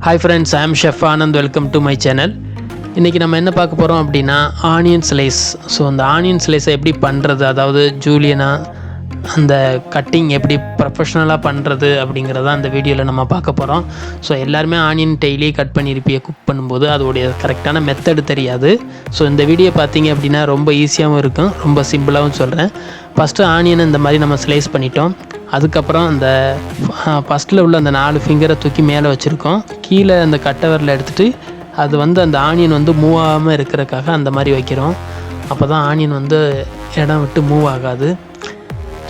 Hi friends, I am Chef ANAND. Welcome to my channel. இன்றைக்கி நம்ம என்ன பார்க்க போகிறோம் அப்படின்னா ஆனியன் ஸ்லைஸ். ஸோ அந்த ஆனியன் ஸ்லைஸை எப்படி பண்ணுறது, அதாவது ஜூலியனாக அந்த கட்டிங் எப்படி ப்ரொஃபஷ்னலாக பண்ணுறது அப்படிங்கிறத அந்த வீடியோவில் நம்ம பார்க்க போகிறோம். ஸோ எல்லாருமே ஆனியன் டெய்லி கட் பண்ணியிருப்பிய குக் பண்ணும்போது அதோடைய கரெக்டான மெத்தடு தெரியாது. ஸோ இந்த வீடியோ பார்த்தீங்க அப்படின்னா ரொம்ப ஈஸியாகவும் இருக்கும், ரொம்ப சிம்பிளாகவும் சொல்கிறேன். ஃபஸ்ட்டு ஆனியனை இந்த மாதிரி நம்ம ஸ்லைஸ் பண்ணிட்டோம். அதுக்கப்புறம் அந்த ஃபஸ்ட்டில் உள்ள அந்த 4 ஃபிங்கரை தூக்கி மேலே வச்சுருக்கோம். கீழே அந்த கட்டை விரலை எடுத்துகிட்டு அது அந்த ஆனியன் மூவ் ஆகாமல் இருக்கிறதுக்காக அந்த மாதிரி வைக்கிறோம். அப்போ தான் ஆனியன் இடம் விட்டு மூவ் ஆகாது.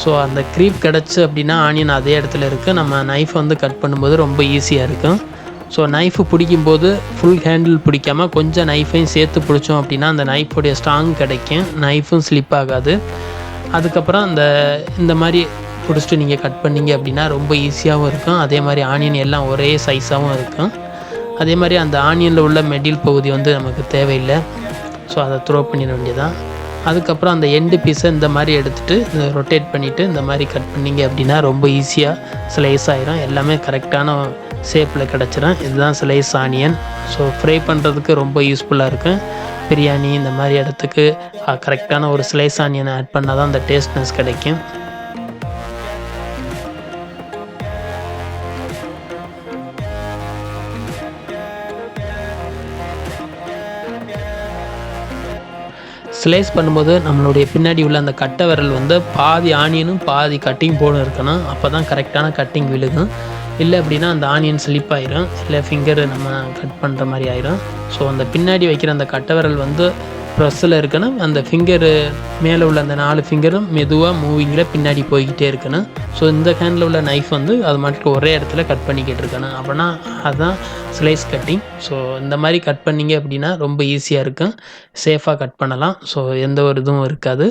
ஸோ அந்த க்ரீப் கிடச்சி அப்படின்னா ஆனியன் அதே இடத்துல இருக்குது. நம்ம நைஃப் கட் பண்ணும்போது ரொம்ப ஈஸியாக இருக்கும். ஸோ நைஃபு பிடிக்கும்போது ஃபுல் ஹேண்டில் பிடிக்காமல் கொஞ்சம் நைஃபையும் சேர்த்து பிடிச்சோம் அப்படின்னா அந்த நைஃபுடைய ஸ்ட்ராங் கிடைக்கும், நைஃபும் ஸ்லிப் ஆகாது. அதுக்கப்புறம் இந்த மாதிரி பிடிச்சிட்டு நீங்கள் கட் பண்ணிங்க அப்படின்னா ரொம்ப ஈஸியாகவும் இருக்கும். அதே மாதிரி ஆனியன் எல்லாம் ஒரே சைஸாகவும் இருக்கும். அதே மாதிரி அந்த ஆனியனில் உள்ள மெடில் பகுதி நமக்கு தேவையில்லை. ஸோ அதை த்ரோ பண்ணிட வேண்டியதான். அதுக்கப்புறம் அந்த எண்டு பீஸை இந்த மாதிரி எடுத்துகிட்டு ரொட்டேட் பண்ணிவிட்டு இந்த மாதிரி கட் பண்ணிங்க அப்படின்னா ரொம்ப ஈஸியாக ஸ்லைஸ் ஆகிரும். எல்லாமே கரெக்டான ஷேப்பில் கிடச்சிரும். இதுதான் ஸ்லைஸ் ஆனியன். ஸோ ஃப்ரை பண்ணுறதுக்கு ரொம்ப யூஸ்ஃபுல்லாக இருக்கும். பிரியாணி இந்த மாதிரி இடத்துக்கு கரெக்டான ஒரு ஸ்லைஸ் ஆனியனை ஆட் பண்ணால் தான் அந்த டேஸ்ட்னஸ் கிடைக்கும். ஸ்லைஸ் பண்ணும்போது நம்மளுடைய பின்னாடி உள்ள அந்த கட்டை விரல் பாதி ஆனியனும் பாதி கட்டிங் போர்டும் இருக்கணும். அப்போ தான் கரெக்டான கட்டிங் விழுகும். இல்லை அப்படின்னா அந்த ஆனியன் ஸ்லிப் ஆயிரும், இல்லை ஃபிங்கர் நம்ம கட் பண்ணுற மாதிரி ஆயிரும். ஸோ அந்த பின்னாடி வைக்கிற அந்த கட்டை விரல் ப்ரெஸ்ஸில் இருக்கணும். அந்த ஃபிங்கரு மேலே உள்ள அந்த 4 ஃபிங்கரும் மெதுவாக மூவிங்கில் பின்னாடி போய்கிட்டே இருக்கணும். ஸோ இந்த ஹேண்டில் உள்ள நைஃப் அது மட்டும் ஒரே இடத்துல கட் பண்ணிக்கிட்டு இருக்கணும். அப்படின்னா அதுதான் ஸ்லைஸ் கட்டிங். ஸோ இந்த மாதிரி கட் பண்ணிங்க அப்படின்னா ரொம்ப ஈஸியாக இருக்கும், சேஃபாக கட் பண்ணலாம். ஸோ எந்த ஒரு இதுவும் இருக்காது.